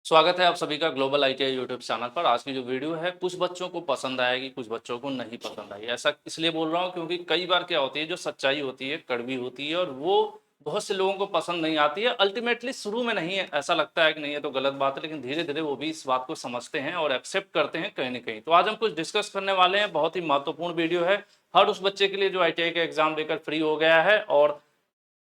स्वागत है आप सभी का ग्लोबल आईटीआई यूट्यूब चैनल पर। आज की जो वीडियो है कुछ बच्चों को पसंद आएगी, कुछ बच्चों को नहीं पसंद आएगी। ऐसा इसलिए बोल रहा हूँ क्योंकि कई बार क्या होती है, जो सच्चाई होती है कड़वी होती है और वो बहुत से लोगों को पसंद नहीं आती है। अल्टीमेटली शुरू में नहीं है, ऐसा लगता है कि नहीं है तो गलत बात है, लेकिन धीरे धीरे वो भी इस बात को समझते हैं और एक्सेप्ट करते हैं कहीं ना कहीं। तो आज हम कुछ डिस्कस करने वाले हैं, बहुत ही महत्वपूर्ण वीडियो है हर उस बच्चे के लिए जो आईटीआई का एग्जाम देकर फ्री हो गया है। और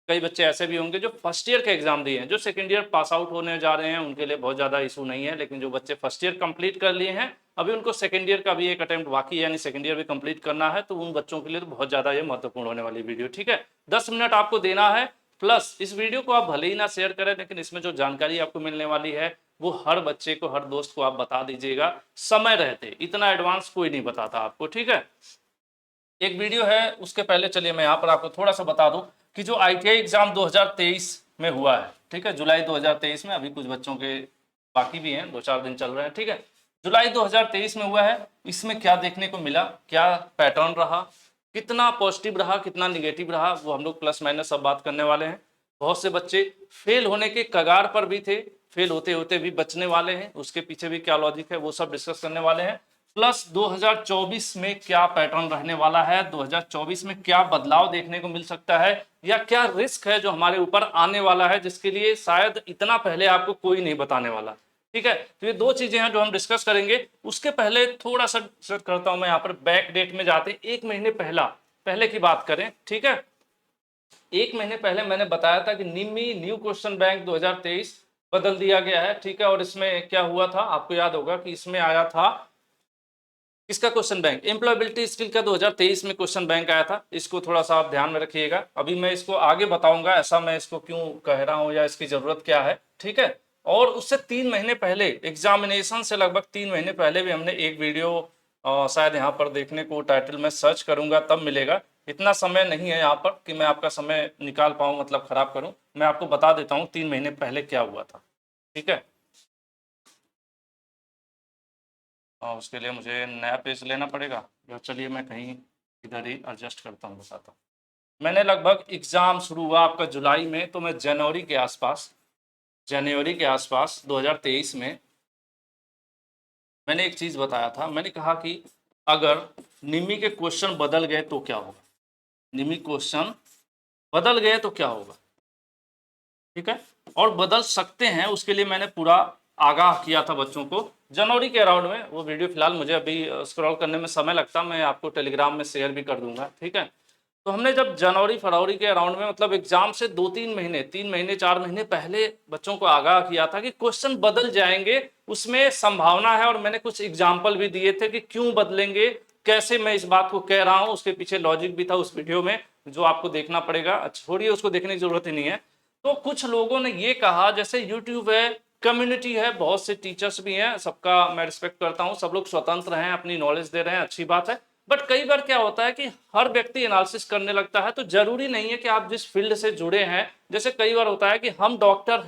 कई बच्चे ऐसे भी होंगे जो फर्स्ट ईयर का एग्जाम दिए हैं, जो सेकंड ईयर पास आउट होने जा रहे हैं, उनके लिए बहुत ज़्यादा इशू नहीं है। लेकिन जो बच्चे फर्स्ट ईयर कंप्लीट कर लिए हैं, अभी उनको सेकंड ईयर का भी एक अटेम्प्ट बाकी है, यानी सेकंड ईयर भी कंप्लीट करना है, तो उन बच्चों के लिए तो बहुत ज़्यादा ये महत्वपूर्ण होने वाली वीडियो। ठीक है, 10 मिनट आपको देना है। प्लस इस वीडियो को आप भले ही ना शेयर करें, लेकिन इसमें जो जानकारी आपको मिलने वाली है वो हर बच्चे को, हर दोस्त को आप बता दीजिएगा समय रहते। इतना एडवांस कोई नहीं बताता आपको। ठीक है, एक वीडियो है, उसके पहले चलिए मैं यहाँ पर आपको थोड़ा सा बता दूं कि जो आईटीआई एग्जाम 2023 में हुआ है, ठीक है, जुलाई 2023 में, अभी कुछ बच्चों के बाकी भी हैं, 2-4 दिन चल रहे हैं। ठीक है, जुलाई 2023 में हुआ है। इसमें क्या देखने को मिला, क्या पैटर्न रहा, कितना पॉजिटिव रहा, कितना निगेटिव रहा, वो हम लोग प्लस माइनस सब बात करने वाले हैं। बहुत से बच्चे फेल होने के कगार पर भी थे, फेल होते होते भी बचने वाले हैं, उसके पीछे भी क्या लॉजिक है वो सब डिस्कस करने वाले हैं। प्लस 2024 में क्या पैटर्न रहने वाला है, 2024 में क्या बदलाव देखने को मिल सकता है, या क्या रिस्क है जो हमारे ऊपर आने वाला है, जिसके लिए शायद इतना पहले आपको कोई नहीं बताने वाला। ठीक है, तो ये दो चीजें हैं जो हम डिस्कस करेंगे। उसके पहले थोड़ा सा डिस्कस करता हूं मैं यहाँ पर, बैक डेट में जाते, एक महीने पहले की बात करें। ठीक है, एक महीने पहले मैंने बताया था कि निम्मी न्यू क्वेश्चन बैंक 2023 बदल दिया गया है। ठीक है, और इसमें क्या हुआ था आपको याद होगा कि इसमें आया था इसका क्वेश्चन बैंक, एम्प्लॉयबिलिटी स्किल का 2023 में क्वेश्चन बैंक आया था। इसको थोड़ा सा आप ध्यान में रखिएगा, अभी मैं इसको आगे बताऊंगा ऐसा मैं इसको क्यों कह रहा हूं या इसकी जरूरत क्या है। ठीक है, और उससे 3 महीने पहले, एग्जामिनेशन से लगभग 3 महीने पहले भी हमने एक वीडियो, शायद यहाँ पर देखने को टाइटल में सर्च करूंगा तब मिलेगा। इतना समय नहीं है यहाँ पर कि मैं आपका समय निकाल पाऊँ, मतलब खराब करूँ। मैं आपको बता देता हूँ 3 महीने पहले क्या हुआ था। ठीक है, और उसके लिए मुझे नया पेज लेना पड़ेगा, या चलिए मैं कहीं इधर ही एडजस्ट करता हूँ, बताता हूँ। मैंने लगभग एग्ज़ाम शुरू हुआ आपका जुलाई में, तो मैं जनवरी के आसपास 2023 में मैंने एक चीज़ बताया था। मैंने कहा कि अगर निमी के क्वेश्चन बदल गए तो क्या होगा, निमी क्वेश्चन बदल गए तो क्या होगा। ठीक है, और बदल सकते हैं, उसके लिए मैंने पूरा आगाह किया था बच्चों को जनवरी के अराउंड में। वो वीडियो फिलहाल मुझे अभी स्क्रॉल करने में समय लगता, मैं आपको टेलीग्राम में शेयर भी कर दूंगा। ठीक है, तो हमने जब जनवरी फरवरी के अराउंड में, मतलब एग्जाम से 2-3 महीने, 3 महीने 4 महीने पहले बच्चों को आगाह किया था कि क्वेश्चन बदल जाएंगे, उसमें संभावना है। और मैंने कुछ एग्जाम्पल भी दिए थे कि क्यों बदलेंगे, कैसे मैं इस बात को कह रहा हूँ, उसके पीछे लॉजिक भी था उस वीडियो में, जो आपको देखना पड़ेगा। छोड़िए, उसको देखने की जरूरत ही नहीं है। तो कुछ लोगों ने ये कहा, जैसे यूट्यूब है, कम्युनिटी है, बहुत से टीचर्स भी हैं, सबका मैं रिस्पेक्ट करता हूं, सब लोग स्वतंत्र हैं, अपनी नॉलेज दे रहे हैं, अच्छी बात है। बट कई बार क्या होता है कि हर व्यक्ति एनालिसिस करने लगता है, तो जरूरी नहीं है कि आप जिस फील्ड से जुड़े हैं, जैसे कई बार होता है कि हम डॉक्टर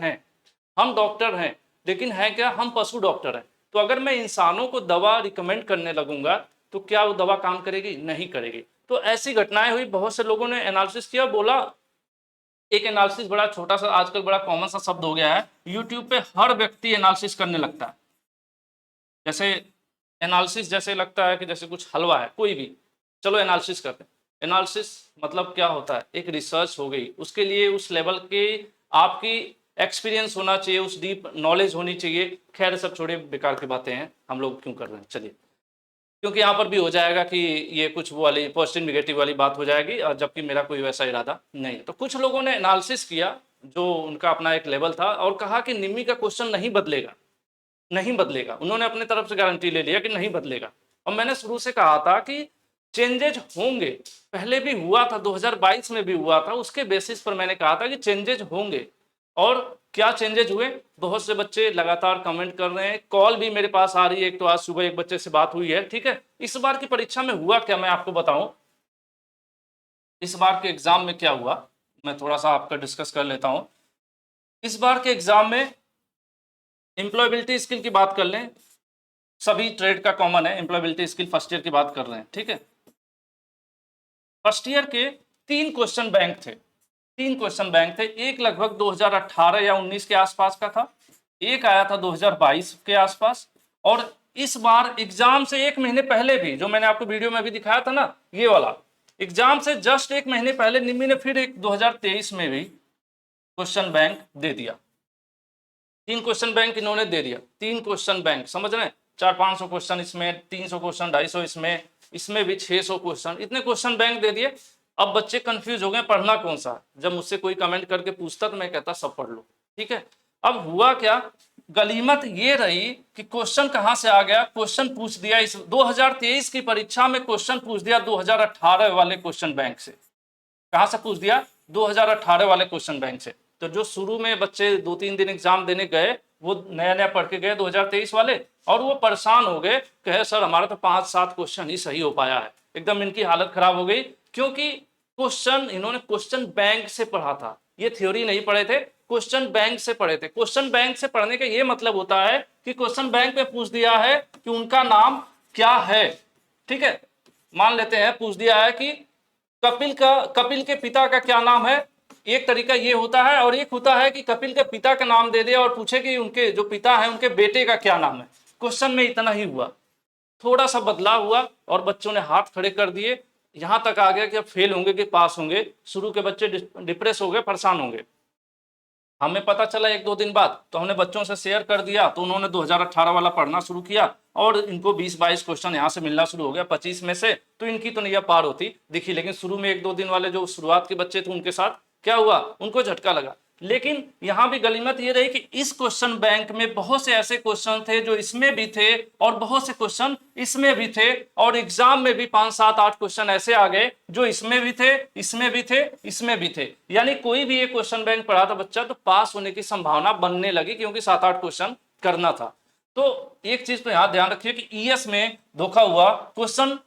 हैं, लेकिन है क्या, हम पशु डॉक्टर हैं। तो अगर मैं इंसानों को दवा रिकमेंड करने लगूंगा तो क्या वो दवा काम करेगी, नहीं करेगी। तो ऐसी घटनाएं हुई, बहुत से लोगों ने एनालिसिस किया, बोला एक एनालिसिस बड़ा छोटा सा, आजकल बड़ा कॉमन सा शब्द हो गया है, यूट्यूब पे हर व्यक्ति एनालिसिस करने लगता है। जैसे एनालिसिस जैसे लगता है कि जैसे कुछ हलवा है, कोई भी, चलो एनालिसिस करते हैं। एनालिसिस मतलब क्या होता है, एक रिसर्च हो गई, उसके लिए उस लेवल के आपकी एक्सपीरियंस होना चाहिए, उस डीप नॉलेज होनी चाहिए। खैर सब छोड़िए, बेकार की बातें हैं, हम लोग क्यों कर रहे हैं, चलिए। क्योंकि यहाँ पर भी हो जाएगा कि ये कुछ वो वाली पॉजिटिव निगेटिव वाली बात हो जाएगी, और जबकि मेरा कोई वैसा इरादा नहीं है। तो कुछ लोगों ने एनालिसिस किया, जो उनका अपना एक लेवल था, और कहा कि निम्मी का क्वेश्चन नहीं बदलेगा, नहीं बदलेगा। उन्होंने अपनी तरफ से गारंटी ले लिया कि नहीं बदलेगा। और मैंने शुरू से कहा था कि चेंजेज होंगे, पहले भी हुआ था, 2022 में भी हुआ था, उसके बेसिस पर मैंने कहा था कि चेंजेज होंगे। और क्या चेंजेज हुए, बहुत से बच्चे लगातार कमेंट कर रहे हैं, कॉल भी मेरे पास आ रही है। एक तो आज सुबह एक बच्चे से बात हुई है। ठीक है, इस बार की परीक्षा में हुआ क्या, मैं आपको बताऊं, इस बार के एग्जाम में क्या हुआ, मैं थोड़ा सा आपका डिस्कस कर लेता हूं। इस बार के एग्जाम में एम्प्लॉयबिलिटी स्किल की बात कर लें, सभी ट्रेड का कॉमन है, एम्प्लॉयबिलिटी स्किल फर्स्ट ईयर की बात कर रहे हैं। ठीक है, फर्स्ट ईयर के 3 क्वेश्चन बैंक थे, 3 क्वेश्चन बैंक थे। एक लगभग 2018 या 19 के आसपास का था, एक आया था 2022 के आसपास, और इस बार एग्जाम से एक महीने पहले भी, जो मैंने आपको वीडियो में अभी दिखाया था ना, ये वाला एग्जाम से जस्ट एक महीने पहले निम्मी ने फिर एक 2023 में भी क्वेश्चन बैंक दे दिया। 3 क्वेश्चन बैंक इन्होंने दे दिया, 3 क्वेश्चन बैंक, समझ रहे हैं, 400-500 क्वेश्चन इसमें, 300 क्वेश्चन, 250 इसमें, इसमें भी 600 क्वेश्चन, इतने क्वेश्चन बैंक दे दिए। अब बच्चे कंफ्यूज हो गए पढ़ना कौन सा। जब मुझसे कोई कमेंट करके पूछता तो मैं कहता सब पढ़ लो, ठीक है। अब हुआ क्या, गलीमत ये रही कि क्वेश्चन कहां से आ गया, क्वेश्चन पूछ दिया इस 2023 की परीक्षा में, क्वेश्चन पूछ दिया 2018 वाले क्वेश्चन बैंक से। कहां से पूछ दिया, 2018 वाले क्वेश्चन बैंक से। तो जो शुरू में बच्चे 2-3 दिन एग्जाम देने गए, वो नया नया पढ़ के गए 2023 वाले, और वो परेशान हो गए, कहे सर हमारा तो 5-7 क्वेश्चन ही सही हो पाया है। एकदम इनकी हालत खराब हो गई, क्योंकि क्वेश्चन इन्होंने क्वेश्चन बैंक से पढ़ा था, ये थ्योरी नहीं पढ़े थे, क्वेश्चन बैंक से पढ़े थे। क्वेश्चन बैंक से पढ़ने का ये मतलब होता है कि क्वेश्चन बैंक में पूछ दिया है कि उनका नाम क्या है, ठीक है। मान लेते हैं पूछ दिया है कि कपिल के पिता का क्या नाम है, एक तरीका ये होता है, और एक होता है कि कपिल के पिता का नाम दे दे और पूछे कि उनके जो पिता है उनके बेटे का क्या नाम है। क्वेश्चन में इतना ही हुआ, थोड़ा सा बदलाव हुआ और बच्चों ने हाथ खड़े कर दिए, यहां तक आ गया कि अब फेल होंगे कि पास होंगे। शुरू के बच्चे डिप्रेस हो गए, परेशान होंगे। हमें पता चला 1-2 दिन बाद, तो हमने बच्चों से शेयर कर दिया, तो उन्होंने 2018 वाला पढ़ना शुरू किया, और इनको 20-22 क्वेश्चन यहाँ से मिलना शुरू हो गया 25 में से। तो इनकी तो नैया पार होती दिखी, लेकिन शुरू में 1-2 दिन वाले जो शुरुआत के बच्चे थे उनके साथ क्या हुआ, उनको झटका लगा। लेकिन यहाँ भी गलीमत ये रही कि इस क्वेश्चन बैंक में बहुत से ऐसे क्वेश्चन थे जो इसमें भी थे, और बहुत से क्वेश्चन इसमें भी थे, और एग्जाम में भी 5-7-8 क्वेश्चन ऐसे आ गए जो इसमें भी थे, इसमें भी थे, इसमें भी थे। यानी कोई भी एक क्वेश्चन बैंक पढ़ा था बच्चा तो पास होने की संभावना बनने लगी, क्योंकि 7-8 क्वेश्चन करना था। तो एक चीज तो यहां ध्यान रखिए कि ईएस में धोखा हुआ क्वेश्चन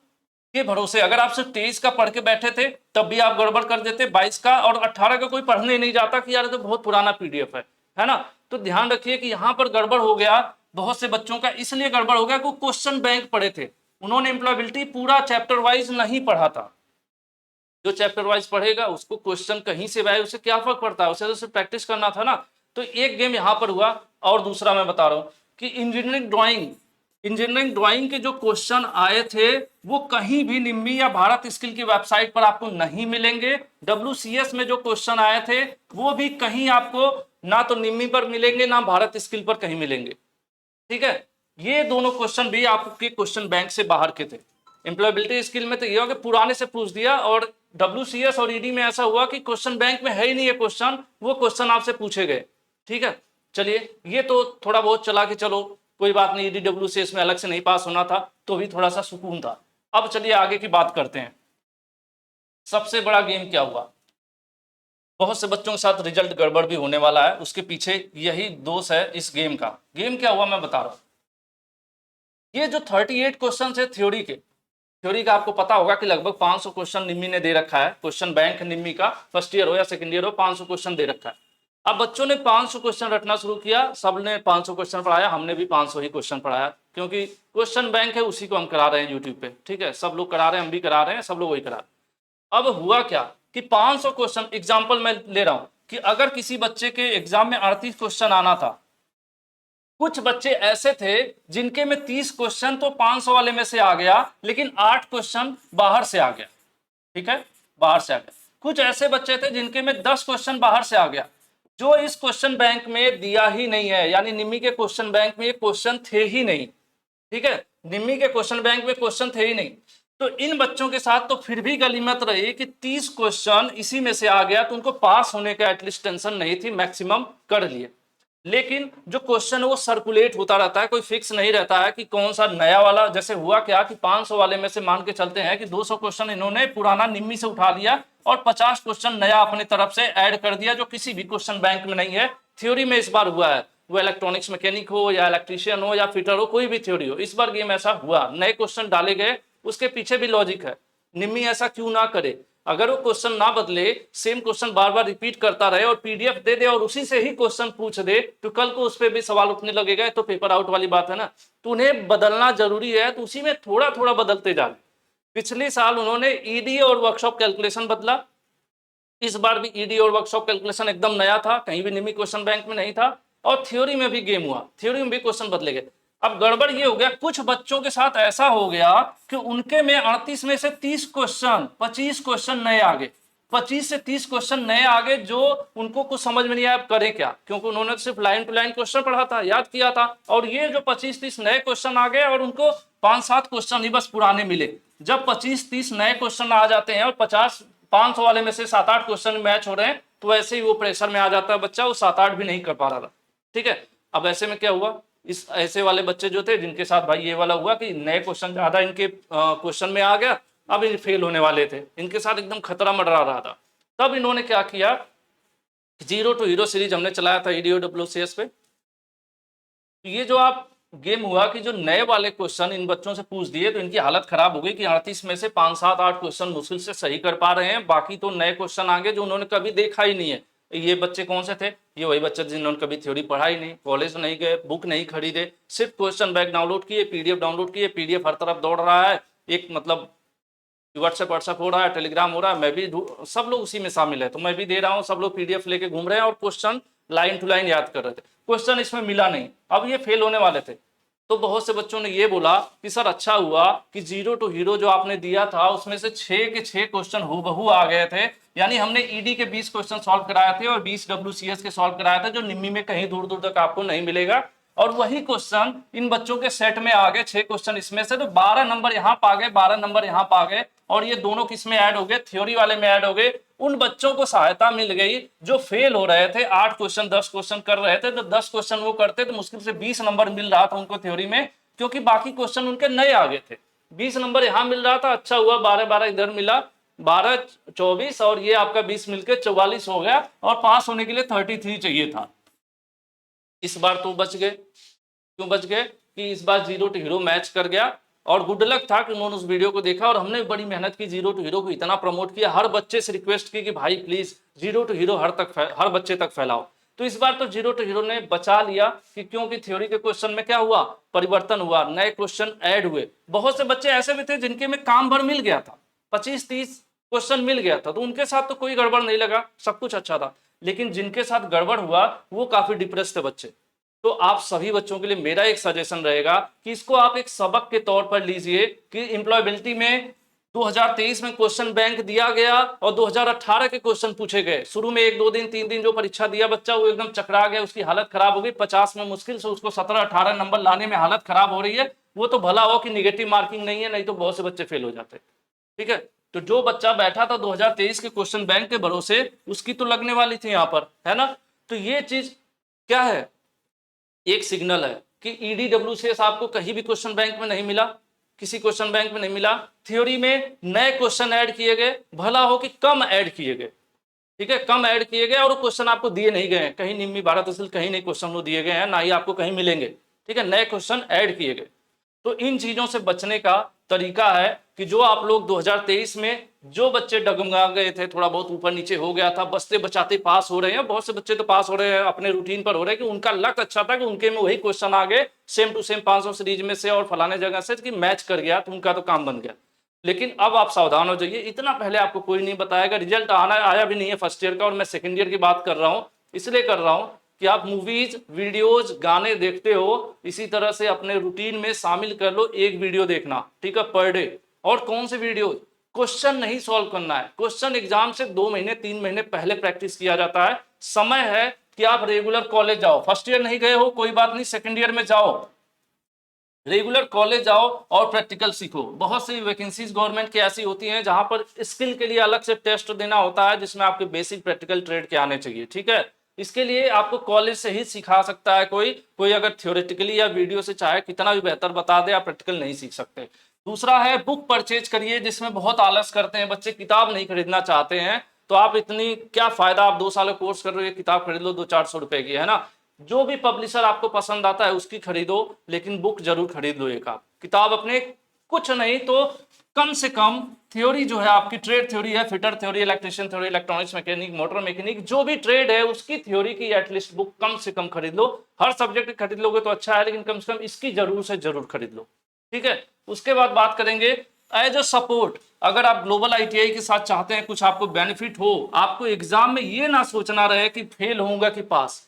के भरोसे। अगर आप सिर्फ 23 का पढ़ के बैठे थे तब भी आप गड़बड़ कर देते, 22 का और 18 का कोई पढ़ने नहीं जाता कि यार तो बहुत पुराना पीडीएफ है ना। तो ध्यान रखिए कि यहां पर गड़बड़ हो गया बहुत से बच्चों का, इसलिए गड़बड़ हो गया कि क्वेश्चन बैंक पढ़े थे, उन्होंने एम्प्लॉयबिलिटी पूरा चैप्टर वाइज नहीं पढ़ा था। जो चैप्टर वाइज पढ़ेगा उसको क्वेश्चन कहीं से आए उसे क्या फर्क पड़ता है, उसे तो सिर्फ प्रैक्टिस करना था ना। तो एक गेम यहां पर हुआ, और दूसरा मैं बता रहा हूं कि इंजीनियरिंग ड्राइंग के जो क्वेश्चन आए थे वो कहीं भी निम्मी या भारत स्किल की वेबसाइट पर आपको नहीं मिलेंगे। WCS में जो क्वेश्चन आए थे वो भी कहीं आपको ना तो निम्मी पर मिलेंगे ना भारत स्किल पर कहीं मिलेंगे, ठीक है। ये दोनों क्वेश्चन भी आपके क्वेश्चन बैंक से बाहर के थे। एम्प्लॉयबिलिटी स्किल में तो ये हो कि पुराने से पूछ दिया, और WCS और ED में ऐसा हुआ कि क्वेश्चन बैंक में है ही नहीं ये क्वेश्चन, वो क्वेश्चन आपसे पूछे गए, ठीक है। चलिए ये तो थोड़ा बहुत चला कि चलो कोई बात नहीं, ED WCS में अलग से नहीं पास होना था तो भी थोड़ा सा सुकून था। अब चलिए आगे की बात करते हैं। सबसे बड़ा गेम क्या हुआ, बहुत से बच्चों के साथ रिजल्ट गड़बड़ भी होने वाला है, उसके पीछे यही दोष है इस गेम का। गेम क्या हुआ मैं बता रहा हूं। ये जो 38 क्वेश्चन है थ्योरी का आपको पता होगा कि लगभग 500 क्वेश्चन निम्मी ने दे रखा है। क्वेश्चन बैंक निम्मी का फर्स्ट ईयर हो या सेकंड ईयर हो, 500 क्वेश्चन दे रखा है। अब बच्चों ने 500 क्वेश्चन रटना शुरू किया, सबने 500 क्वेश्चन पढ़ाया, हमने भी 500 ही क्वेश्चन पढ़ाया, क्योंकि क्वेश्चन बैंक है उसी को हम करा रहे हैं यूट्यूब पे, ठीक है। सब लोग करा रहे हैं, हम भी करा रहे हैं, सब लोग वही करा रहे हैं। अब हुआ क्या कि 500 क्वेश्चन एग्जाम्पल मैं ले रहा हूं कि अगर किसी बच्चे के एग्जाम में 38 क्वेश्चन आना था, कुछ बच्चे ऐसे थे जिनके में 30 क्वेश्चन तो 500 वाले में से आ गया, लेकिन 8 क्वेश्चन बाहर से आ गया, ठीक है, बाहर से आ गया। कुछ ऐसे बच्चे थे जिनके में 10 क्वेश्चन बाहर से आ गया, जो इस क्वेश्चन बैंक में दिया ही नहीं है, यानी निम्मी के क्वेश्चन बैंक में ये क्वेश्चन थे ही नहीं, ठीक है, निम्मी के क्वेश्चन बैंक में क्वेश्चन थे ही नहीं। तो इन बच्चों के साथ तो फिर भी गलीमत रही कि 30 क्वेश्चन इसी में से आ गया, तो उनको पास होने का एटलीस्ट टेंशन नहीं थी, मैक्सिमम कर लिए। लेकिन जो क्वेश्चन है वो सर्कुलेट होता रहता है, कोई फिक्स नहीं रहता है कि कौन सा नया वाला। जैसे हुआ क्या कि 500 वाले में से मान के चलते हैं कि 200 क्वेश्चन इन्होंने पुराना निम्मी से उठा लिया और 50 क्वेश्चन नया अपनी तरफ से ऐड कर दिया, जो किसी भी क्वेश्चन बैंक में नहीं है। थ्योरी में इस बार हुआ है, वो इलेक्ट्रॉनिक्स मैकेनिक हो या इलेक्ट्रीशियन हो या फिटर हो, कोई भी थ्योरी हो, इस बार गेम ऐसा हुआ, नए क्वेश्चन डाले गए। उसके पीछे भी लॉजिक है, निम्मी ऐसा क्यों ना करे, अगर वो क्वेश्चन ना बदले, सेम क्वेश्चन बार बार रिपीट करता रहे और पीडीएफ दे दे और उसी से ही क्वेश्चन पूछ दे, तो कल को उस पर भी सवाल उठने लगेगा, तो पेपर आउट वाली बात है ना। तो उन्हें बदलना जरूरी है, तो उसी में थोड़ा थोड़ा बदलते जा रहे। पिछले साल उन्होंने ईडी और वर्कशॉप कैलकुलेशन बदला, इस बार भी ईडी और वर्कशॉप कैलकुलेशन एकदम नया था, कहीं भी निम्मी क्वेश्चन बैंक में नहीं था। और थ्योरी में भी गेम हुआ, थ्योरी में भी क्वेश्चन बदले गए। अब गड़बड़ ये हो गया, कुछ बच्चों के साथ ऐसा हो गया कि उनके में 38 में से 30 क्वेश्चन, 25 क्वेश्चन नए आ गए, 25 से 30 क्वेश्चन नए आ गए, जो उनको कुछ समझ में नहीं आया करें क्या, क्योंकि उन्होंने सिर्फ लाइन टू लाइन क्वेश्चन पढ़ा था, याद किया था। और ये जो 25-30 नए क्वेश्चन आ गए और उनको 5-7 क्वेश्चन ही बस पुराने मिले। जब 25-30 नए क्वेश्चन आ जाते हैं और 500 वाले में से 7-8 क्वेश्चन मैच हो रहे हैं, तो ऐसे ही वो प्रेशर में आ जाता है बच्चा, वो 7-8 भी नहीं कर पा रहा था। ठीक है, अब ऐसे में क्या हुआ, इस ऐसे वाले बच्चे जो थे जिनके साथ भाई ये वाला हुआ कि नए क्वेश्चन ज्यादा इनके क्वेश्चन में आ गया, अब ये फेल होने वाले थे, इनके साथ एकदम खतरा मंडरा रहा था। तब इन्होंने क्या किया, जीरो टू हीरो सीरीज हमने चलाया था EDOWCS पे। ये जो आप गेम हुआ कि जो नए वाले क्वेश्चन इन बच्चों से पूछ दिए, तो इनकी हालत खराब हो गई कि 38 में से 5-7-8 क्वेश्चन मुश्किल से सही कर पा रहे हैं, बाकी तो नए क्वेश्चन आगे जो उन्होंने कभी देखा ही नहीं है। ये बच्चे कौन से थे, ये वही बच्चे जिन्होंने कभी थ्योरी पढ़ा ही नहीं, कॉलेज नहीं गए, बुक नहीं खरीदे, सिर्फ क्वेश्चन बैंक डाउनलोड किए, PDF डाउनलोड किए, PDF हर तरफ दौड़ रहा है, एक मतलब व्हाट्सएप हो रहा है, टेलीग्राम हो रहा है, मैं भी सब लोग उसी में शामिल है, तो मैं भी दे रहा हूँ, सब लोग PDF लेके घूम रहे हैं और क्वेश्चन लाइन टू लाइन याद कर रहे थे, क्वेश्चन इसमें मिला नहीं, अब ये फेल होने वाले थे। तो बहुत से बच्चों ने ये बोला कि सर अच्छा हुआ कि जीरो टू हीरो जो आपने दिया था उसमें से 6 के 6 क्वेश्चन हूबहू आ गए थे, यानी हमने ED के 20 क्वेश्चन सॉल्व कराए थे और 20 WCS के सॉल्व कराए थे, जो निम्मी में कहीं दूर दूर तक आपको नहीं मिलेगा। और वही क्वेश्चन इन बच्चों के सेट में आ गए, 6 क्वेश्चन इसमें से, तो 12 नंबर यहाँ पा गए, 12 नंबर यहाँ पा गए, और ये दोनों किस में ऐड हो गए, थ्योरी वाले में ऐड हो गए। उन बच्चों को सहायता मिल गई जो फेल हो रहे थे, 8 क्वेश्चन 10 क्वेश्चन कर रहे थे, तो 10 क्वेश्चन वो करते तो मुश्किल से 20 नंबर मिल रहा था उनको थ्योरी में, क्योंकि बाकी क्वेश्चन उनके नए आ गए थे। 20 नंबर यहाँ मिल रहा था, अच्छा हुआ 12-12 इधर मिला, 12-24 और ये आपका 20 मिलकर 44 हो गया, और पास होने के लिए 33 चाहिए था। इस बार तो बच गए, क्यों बच गए कि इस बार जीरो टू हीरो मैच कर गया, और गुड लक था कि उन्होंने उस वीडियो को देखा, और हमने बड़ी मेहनत की, जीरो टू हीरो को इतना प्रमोट किया, हर बच्चे से रिक्वेस्ट की कि भाई प्लीज जीरो टू हीरो हर बच्चे तक फैलाओ। तो इस बार तो जीरो टू हीरो ने बचा लिया, कि क्योंकि थ्योरी के क्वेश्चन में क्या हुआ, परिवर्तन हुआ, नए क्वेश्चन ऐड हुए। बहुत से बच्चे ऐसे भी थे जिनके में काम भर मिल गया था, 25-30 क्वेश्चन मिल गया था, तो उनके साथ तो कोई गड़बड़ नहीं लगा, सब कुछ अच्छा था। लेकिन जिनके साथ गड़बड़ हुआ वो काफी डिप्रेस थे बच्चे। तो आप सभी बच्चों के लिए मेरा एक सजेशन रहेगा कि इसको आप एक सबक के तौर पर लीजिए कि एम्प्लॉयबिलिटी में 2023 में क्वेश्चन बैंक दिया गया और 2018 के क्वेश्चन पूछे गए। शुरू में 1-2 दिन 3 दिन जो परीक्षा दिया बच्चा, वो एकदम चकरा गया, उसकी हालत खराब हो गई, 50 में मुश्किल से उसको 17-18 नंबर लाने में हालत खराब हो रही है। वो तो भला हो कि निगेटिव मार्किंग नहीं है, नहीं तो बहुत से बच्चे फेल हो जाते। ठीक है, तो जो बच्चा बैठा था 2023 के क्वेश्चन बैंक के भरोसे, उसकी तो लगने वाली थी यहाँ पर, है ना। तो ये चीज क्या है, एक सिग्नल है कि EDWCS आपको कहीं भी क्वेश्चन बैंक में नहीं मिला, किसी क्वेश्चन बैंक में नहीं मिला। थ्योरी में नए क्वेश्चन ऐड किए गए, भला हो कि कम ऐड किए गए, ठीक है, कम ऐड किए गए, और वो क्वेश्चन आपको दिए नहीं गए हैं, कहीं निम्मी भारत असल कहीं नहीं क्वेश्चन वो दिए गए हैं, ना ही आपको कहीं मिलेंगे। ठीक है, नए क्वेश्चन ऐड किए गए। तो इन चीजों से बचने का तरीका है कि जो आप लोग 2023 में जो बच्चे डगमगा गए थे, थोड़ा बहुत ऊपर नीचे हो गया था, बचते बचाते पास हो रहे हैं, बहुत से बच्चे तो पास हो रहे हैं, अपने रूटीन पर हो रहे हैं, कि उनका लक अच्छा था कि उनके में वही क्वेश्चन आ गए सेम टू सेम 500 सीरीज में से और फलाने जगह से, कि मैच कर गया, तो उनका तो काम बन गया। लेकिन अब आप सावधान हो जाइए, इतना पहले आपको कोई नहीं बताएगा, रिजल्ट आया भी नहीं है फर्स्ट ईयर का, और मैं सेकेंड ईयर की बात कर रहा हूँ, इसलिए कर रहा हूँ कि आप मूवीज, वीडियोज, गाने देखते हो, इसी तरह से अपने रूटीन में शामिल कर लो एक वीडियो देखना, ठीक है, पर डे। और कौन से वीडियो, क्वेश्चन नहीं सॉल्व करना है, क्वेश्चन एग्जाम से 2 महीने 3 महीने पहले प्रैक्टिस किया जाता है। समय है कि आप रेगुलर कॉलेज जाओ, फर्स्ट ईयर नहीं गए हो कोई बात नहीं, सेकेंड ईयर में जाओ, रेगुलर कॉलेज जाओ और प्रैक्टिकल सीखो। बहुत सी वैकेंसीज गवर्नमेंट की ऐसी होती हैं जहां पर स्किल के लिए अलग से टेस्ट देना होता है, जिसमें आपके बेसिक प्रैक्टिकल ट्रेड के आने चाहिए। ठीक है, इसके लिए आपको कॉलेज से ही सिखा सकता है कोई अगर थ्योरेटिकली या वीडियो से चाहे कितना भी बेहतर बता दे, आप प्रैक्टिकल नहीं सीख सकते। दूसरा है बुक परचेज करिए, जिसमें बहुत आलस करते हैं बच्चे, किताब नहीं खरीदना चाहते हैं, तो आप इतनी क्या फायदा, आप 2 साल का कोर्स कर रहे हो, किताब खरीद लो 200-400 रुपए की, है ना। जो भी पब्लिशर आपको पसंद आता है उसकी खरीदो, लेकिन बुक जरूर खरीद लो एक आप किताब अपने, कुछ नहीं तो कम से कम थ्योरी जो है आपकी, ट्रेड थ्योरी है, fitter theory, electrician theory, electronics mechanic, motor mechanic, जो भी ट्रेड है उसकी थ्योरी की एटलीस्ट बुक कम से कम खरीद लो। हर सब्जेक्ट खरीद लोगे तो अच्छा है, लेकिन कम से कम इसकी जरूर से जरूर खरीद लो। ठीक है, उसके बाद बात करेंगे एज अ सपोर्ट। अगर आप ग्लोबल ITI के साथ चाहते हैं कुछ आपको बेनिफिट हो, आपको एग्जाम में ये ना सोचना रहे कि फेल होऊंगा कि पास,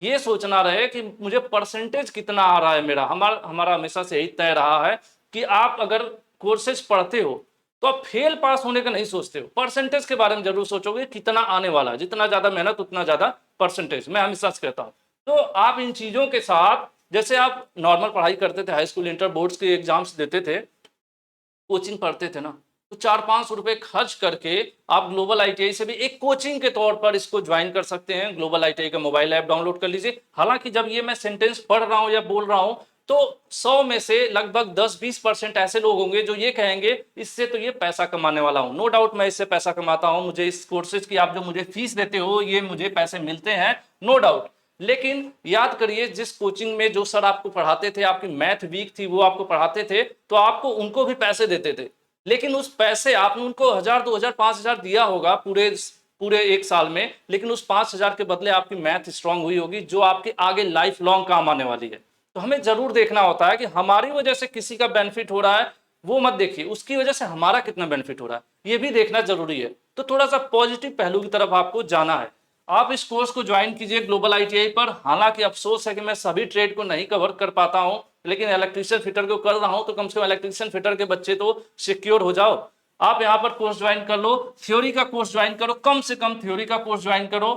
ये सोचना रहे कि मुझे परसेंटेज कितना आ रहा है मेरा। हमारा हमेशा से यही तय रहा है कि आप अगर कोर्सेज पढ़ते हो तो आप फेल पास होने का नहीं सोचते हो, परसेंटेज के बारे में जरूर सोचोगे कितना आने वाला है, जितना ज्यादा मेहनत उतना ज्यादा परसेंटेज। मैं हमेशा से कहता हूं तो आप इन चीजों के साथ, जैसे आप नॉर्मल पढ़ाई करते थे, हाई स्कूल इंटर बोर्ड्स के एग्जाम्स देते थे, कोचिंग पढ़ते थे ना, तो 400-500 रुपए खर्च करके आप ग्लोबल आईटीआई से भी एक कोचिंग के तौर पर इसको ज्वाइन कर सकते हैं। ग्लोबल आईटीआई का मोबाइल ऐप डाउनलोड कर लीजिए। हालांकि जब ये मैं सेंटेंस पढ़ रहा हूं या बोल रहा हूं तो 100 में से लगभग 10-20% ऐसे लोग होंगे जो ये कहेंगे इससे तो ये पैसा कमाने वाला हूं। नो डाउट मैं इससे पैसा कमाता हूं, मुझे इस कोर्सेज की आप जो मुझे फीस देते हो ये मुझे पैसे मिलते हैं, नो डाउट। लेकिन याद करिए जिस कोचिंग में जो सर आपको पढ़ाते थे, आपकी मैथ वीक थी, वो आपको पढ़ाते थे तो आपको उनको भी पैसे देते थे, लेकिन उस पैसे आपने उनको 1000, 2000, 5000 दिया होगा पूरे पूरे एक साल में, लेकिन उस 5000 के बदले आपकी मैथ स्ट्रांग हुई होगी जो आपके आगे लाइफ लॉन्ग काम आने वाली है। तो हमें जरूर देखना होता है कि हमारी वजह से किसी का बेनिफिट हो रहा है, वो मत देखिए, उसकी वजह से हमारा कितना बेनिफिट हो रहा है ये भी देखना जरूरी है। तो थोड़ा सा पॉजिटिव पहलू की तरफ आपको जाना है। आप इस कोर्स को ज्वाइन कीजिए ग्लोबल आईटीआई पर। हालांकि अफसोस है कि मैं सभी ट्रेड को नहीं कवर कर पाता हूं, लेकिन इलेक्ट्रीशियन फिटर को कर रहा हूं, तो कम से कम इलेक्ट्रीशियन फिटर के बच्चे तो सिक्योर हो जाओ। आप यहां पर कोर्स ज्वाइन कर लो, थ्योरी का कोर्स ज्वाइन करो, कम से कम थ्योरी का कोर्स ज्वाइन करो।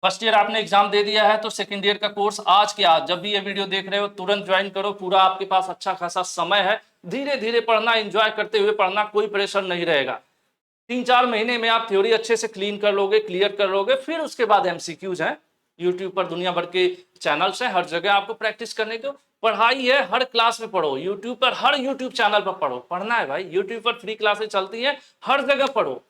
फर्स्ट ईयर आपने एग्जाम दे दिया है तो सेकंड ईयर का कोर्स आज के आज, जब भी ये वीडियो देख रहे हो तुरंत ज्वाइन करो। पूरा आपके पास अच्छा खासा समय है, धीरे धीरे पढ़ना, एंजॉय करते हुए पढ़ना, कोई प्रेशर नहीं रहेगा। 3-4 महीने में आप थ्योरी अच्छे से क्लीयर कर लोगे, फिर उसके बाद एमसीक्यूज हैं। यूट्यूब पर दुनिया भर के चैनल्स हैं, हर जगह आपको प्रैक्टिस करने को पढ़ाई है, हर क्लास में पढ़ो। यूट्यूब पर हर यूट्यूब चैनल पर पढ़ो, पढ़ना है भाई। यूट्यूब पर फ्री क्लासेस चलती हैं, हर जगह पढ़ो,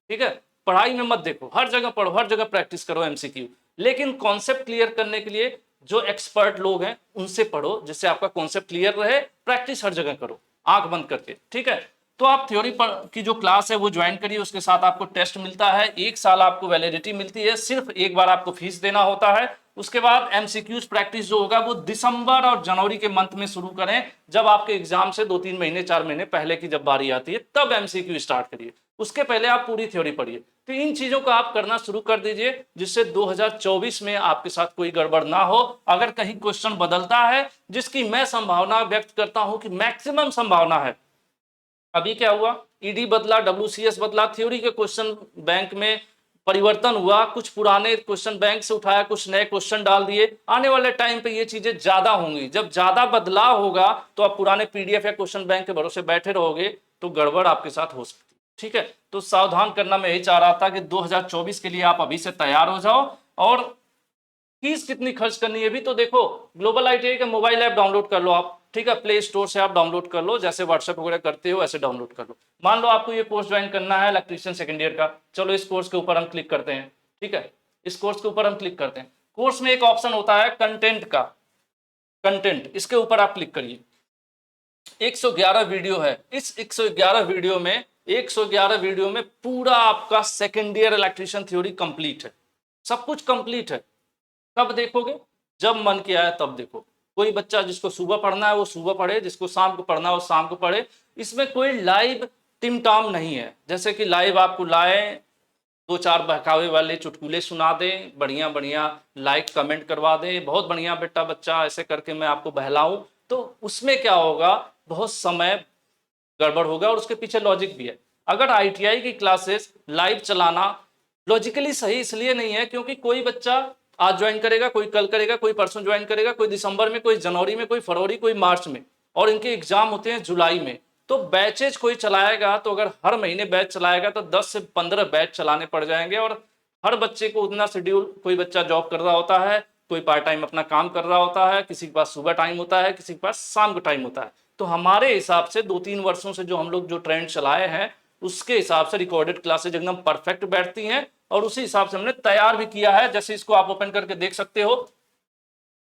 ठीक है। पढ़ाई में मत देखो, हर जगह पढ़ो, हर जगह प्रैक्टिस करो एमसीक्यू। लेकिन कॉन्सेप्ट क्लियर करने के लिए जो एक्सपर्ट लोग हैं उनसे पढ़ो, जिससे आपका कॉन्सेप्ट क्लियर रहे। प्रैक्टिस हर जगह करो आंख बंद करके, ठीक है। तो आप थ्योरी की जो क्लास है वो ज्वाइन करिए, उसके साथ आपको टेस्ट मिलता है, 1 साल आपको वैलिडिटी मिलती है, सिर्फ एक बार आपको फीस देना होता है। उसके बाद एमसीक्यूज प्रैक्टिस जो होगा वो दिसंबर और जनवरी के मंथ में शुरू करें, जब आपके एग्जाम से 2-3 महीने 4 महीने पहले की जब बारी आती है तब एमसीक्यू स्टार्ट करिए। उसके पहले आप पूरी थ्योरी पढ़िए। तो इन चीजों को आप करना शुरू कर दीजिए, जिससे 2024 में आपके साथ कोई गड़बड़ ना हो। अगर कहीं क्वेश्चन बदलता है, जिसकी मैं संभावना व्यक्त करता हूं कि मैक्सिमम संभावना है, अभी क्या हुआ, ईडी बदला, डब्ल्यूसीएस बदला, थ्योरी के क्वेश्चन बैंक में परिवर्तन हुआ, कुछ पुराने क्वेश्चन बैंक से उठाया, कुछ नए क्वेश्चन डाल दिए। आने वाले टाइम पे ये चीजें ज्यादा होंगी, जब ज्यादा बदलाव होगा तो आप पुराने पीडीएफ या क्वेश्चन बैंक के भरोसे बैठे रहोगे तो गड़बड़ आपके साथ हो सकती है, ठीक है। तो सावधान करना मैं यही चाह रहा था कि 2024 के लिए आप अभी से तैयार हो जाओ। और फीस कितनी खर्च करनी है भी तो देखो, ग्लोबल आईटीआई का मोबाइल ऐप डाउनलोड कर लो आप, ठीक है, प्ले स्टोर से आप डाउनलोड कर लो, जैसे व्हाट्सएप वगैरह करते हो ऐसे डाउनलोड कर लो। मान लो आपको ये कोर्स ज्वाइन करना है इलेक्ट्रीशियन सेकंड ईयर का, चलो इस कोर्स के ऊपर हम क्लिक करते हैं, ठीक है। इस कोर्स के ऊपर हम क्लिक करते हैं। कोर्स में एक ऑप्शन होता है कंटेंट का, कंटेंट, इसके ऊपर आप क्लिक करिए। 111 वीडियो है, इस 111 वीडियो में 111 वीडियो में पूरा आपका second year electrician theory complete है, सब कुछ कंप्लीट है। कब देखोगे, जब मन किया है तब देखो। कोई बच्चा जिसको सुबह पढ़ना है वो सुबह पढ़े, जिसको शाम को पढ़ना है वो शाम को पढ़े। इसमें कोई लाइव टिमटाम नहीं है, जैसे कि लाइव आपको लाए 2-4 बहकावे वाले चुटकुले सुना दें, बढ़िया बढ़िया लाइक कमेंट करवा दें, बहुत बढ़िया बेटा बच्चा ऐसे करके मैं आपको बहलाऊं, तो उसमें क्या होगा, बहुत समय गड़बड़ होगा और उसके पीछे लॉजिक भी है। अगर आईटीआई की क्लासेस लाइव चलाना लॉजिकली सही इसलिए नहीं है क्योंकि कोई बच्चा आज ज्वाइन करेगा, कोई कल करेगा, कोई परसों ज्वाइन करेगा, कोई दिसंबर में, कोई जनवरी में, कोई फरवरी, कोई मार्च में, और इनके एग्जाम होते हैं जुलाई में। तो बैचेज कोई चलाएगा तो अगर हर महीने बैच चलाएगा तो 10 से 15 बैच चलाने पड़ जाएंगे, और हर बच्चे को उतना शेड्यूल, कोई बच्चा जॉब कर रहा होता है, कोई पार्ट टाइम अपना काम कर रहा होता है, किसी के पास सुबह टाइम होता है, किसी के पास शाम का टाइम होता है। तो हमारे हिसाब से 2-3 वर्षों से जो हम लोग जो ट्रेंड चलाए हैं उसके हिसाब से रिकॉर्डेड क्लासेज एकदम परफेक्ट बैठती हैं, और उसी हिसाब से हमने तैयार भी किया है। जैसे इसको आप ओपन करके देख सकते हो,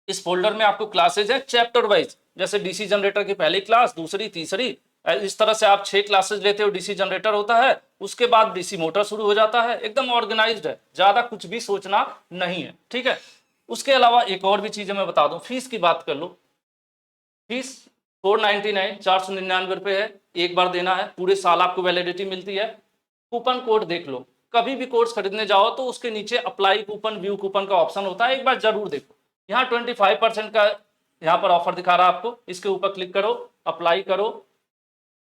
इस फोल्डर में आपको क्लासेज है चैप्टर वाइज, जैसे डीसी जनरेटर की पहली क्लास, दूसरी, तीसरी, इस तरह से आप 6 क्लासेज लेते हो। डीसी जनरेटर होता है, उसके बाद डीसी मोटर शुरू हो जाता है, एकदम ऑर्गेनाइज्ड है, ज्यादा कुछ भी सोचना नहीं है, ठीक है। उसके अलावा एक और भी चीजें मैं बता दूं, फीस की बात कर लो। फीस 499 499 रुपए है, एक बार देना है, पूरे साल आपको वैलिडिटी मिलती है। कूपन कोड देख लो, कभी भी कोर्स खरीदने जाओ तो उसके नीचे अप्लाई कूपन, व्यू कूपन का ऑप्शन होता है, एक बार जरूर देखो, यहाँ 25% का यहाँ पर ऑफर दिखा रहा है आपको, इसके ऊपर क्लिक करो, अप्लाई करो।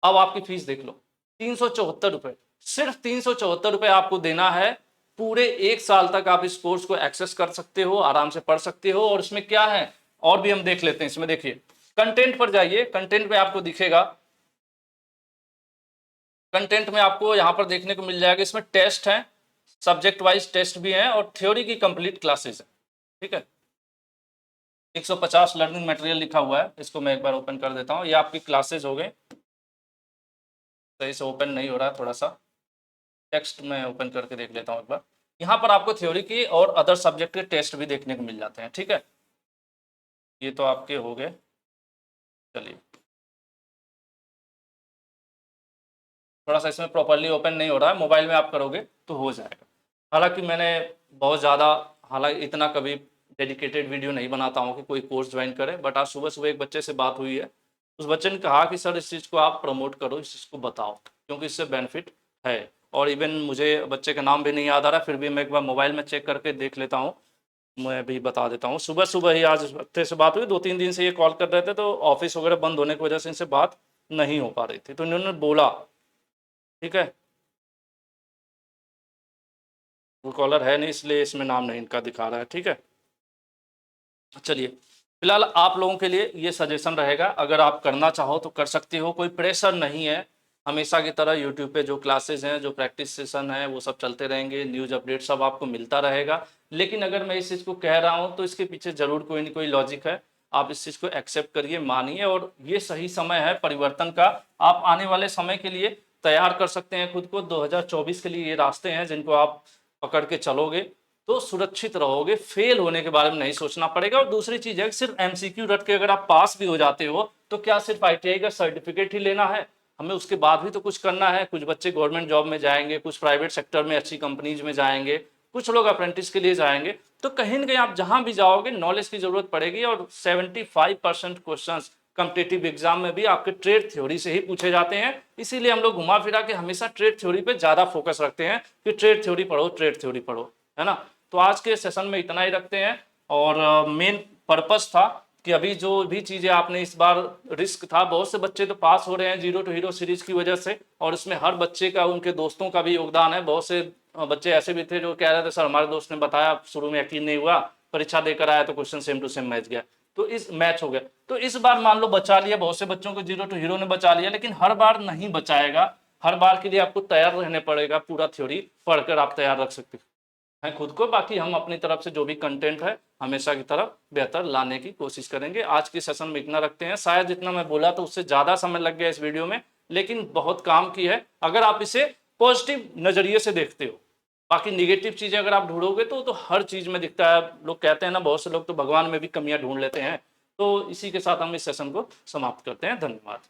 अब आपकी फीस देख लो, 374 रुपए, सिर्फ 374 रुपए आपको देना है। पूरे 1 साल तक आप इस कोर्स को एक्सेस कर सकते हो, आराम से पढ़ सकते हो। और इसमें क्या है और भी हम देख लेते हैं। इसमें देखिए, कंटेंट पर जाइए, कंटेंट में आपको दिखेगा, कंटेंट में आपको यहाँ पर देखने को मिल जाएगा, इसमें टेस्ट है, सब्जेक्ट वाइज टेस्ट भी है और थ्योरी की कंप्लीट क्लासेस है। ठीक है, 150 लर्निंग मटेरियल लिखा हुआ है। इसको मैं एक बार ओपन कर देता हूँ। ये आपकी क्लासेस हो गए, सही से ओपन नहीं हो रहा है, थोड़ा सा टेक्स्ट में ओपन करके देख लेता हूँ एक बार। यहाँ पर आपको थ्योरी की और अदर सब्जेक्ट के टेस्ट भी देखने को मिल जाते हैं। ठीक है, ये तो आपके हो गए। चलिए, थोड़ा सा इसमें प्रॉपरली ओपन नहीं हो रहा है, मोबाइल में आप करोगे तो हो जाएगा। हालांकि मैंने बहुत ज़्यादा, हालांकि इतना कभी डेडिकेटेड वीडियो नहीं बनाता हूँ कि कोई कोर्स ज्वाइन करे, बट आज सुबह सुबह एक बच्चे से बात हुई है। उस बच्चे ने कहा कि सर इस चीज़ को आप प्रमोट करो, इस चीज़ को बताओ, क्योंकि इससे बेनिफिट है। और इवन मुझे बच्चे का नाम भी नहीं याद आ रहा, फिर भी मैं एक बार मोबाइल में चेक करके देख लेता हूँ, मैं भी बता देता हूँ। सुबह सुबह ही आज बच्चे से बात हुई, 2-3 दिन से ये कॉल कर रहे थे, तो ऑफिस वगैरह बंद होने की वजह से इनसे बात नहीं हो पा रही थी, तो इन्होंने बोला। ठीक है, वो कॉलर है नहीं, इसलिए इसमें नाम नहीं इनका दिखा रहा है। ठीक है, चलिए, फिलहाल आप लोगों के लिए ये सजेशन रहेगा, अगर आप करना चाहो तो कर सकते हो, कोई प्रेशर नहीं है। हमेशा की तरह यूट्यूब पे जो क्लासेस हैं, जो प्रैक्टिस सेशन है, वो सब चलते रहेंगे, न्यूज़ अपडेट सब आपको मिलता रहेगा। लेकिन अगर मैं इस चीज़ को कह रहा हूँ तो इसके पीछे ज़रूर कोई ना कोई लॉजिक है। आप इस चीज़ को एक्सेप्ट करिए, मानिए, और ये सही समय है परिवर्तन का। आप आने वाले समय के लिए तैयार कर सकते हैं खुद को। 2024 के लिए ये रास्ते हैं जिनको आप पकड़ के चलोगे तो सुरक्षित रहोगे, फेल होने के बारे में नहीं सोचना पड़ेगा। और दूसरी चीज़ है, सिर्फ एमसीक्यू रट के अगर आप पास भी हो जाते हो तो क्या सिर्फ आईटीआई का सर्टिफिकेट ही लेना है? हमें उसके बाद भी तो कुछ करना है। कुछ बच्चे गवर्नमेंट जॉब में जाएंगे, कुछ प्राइवेट सेक्टर में अच्छी कंपनीज में जाएंगे, कुछ लोग अप्रेंटिस के लिए जाएंगे। तो कहीं ना कहीं आप जहां भी जाओगे नॉलेज की जरूरत पड़ेगी। और 75% क्वेश्चन कॉम्पिटिटिव एग्जाम में भी आपके ट्रेड थ्योरी से ही पूछे जाते हैं। इसीलिए हम लोग घुमा फिरा के हमेशा ट्रेड थ्योरी पे ज़्यादा फोकस रखते हैं कि ट्रेड थ्योरी पढ़ो, ट्रेड थ्योरी पढ़ो, है ना। तो आज के सेशन में इतना ही रखते हैं। और मेन पर्पस था कि अभी जो भी चीज़ें आपने इस बार, रिस्क था, बहुत से बच्चे तो पास हो रहे हैं जीरो टू हीरो सीरीज की वजह से, और इसमें हर बच्चे का, उनके दोस्तों का भी योगदान है। बहुत से बच्चे ऐसे भी थे जो कह रहे थे सर हमारे दोस्त ने बताया, शुरू में यकीन नहीं हुआ, परीक्षा देकर आया तो question same to same match गया, तो इस मैच हो गया। तो इस बार मान लो बचा लिया, बहुत से बच्चों को जीरो टू हीरो ने बचा लिया, लेकिन हर बार नहीं बचाएगा। हर बार के लिए आपको तैयार रहने पड़ेगा, पूरा थ्योरी पढ़कर आप तैयार रख सकते हैं खुद को। बाकी हम अपनी तरफ से जो भी कंटेंट है हमेशा की तरफ बेहतर लाने की कोशिश करेंगे। आज के सेशन में इतना रखते हैं। शायद जितना मैं बोला तो उससे ज़्यादा समय लग गया इस वीडियो में, लेकिन बहुत काम की है अगर आप इसे पॉजिटिव नज़रिए से देखते हो। बाकी निगेटिव चीज़ें अगर आप ढूंढोगे तो हर चीज़ में दिखता है। लोग कहते हैं ना, बहुत से लोग तो भगवान में भी कमियां ढूंढ लेते हैं। तो इसी के साथ हम इस सेशन को समाप्त करते हैं। धन्यवाद।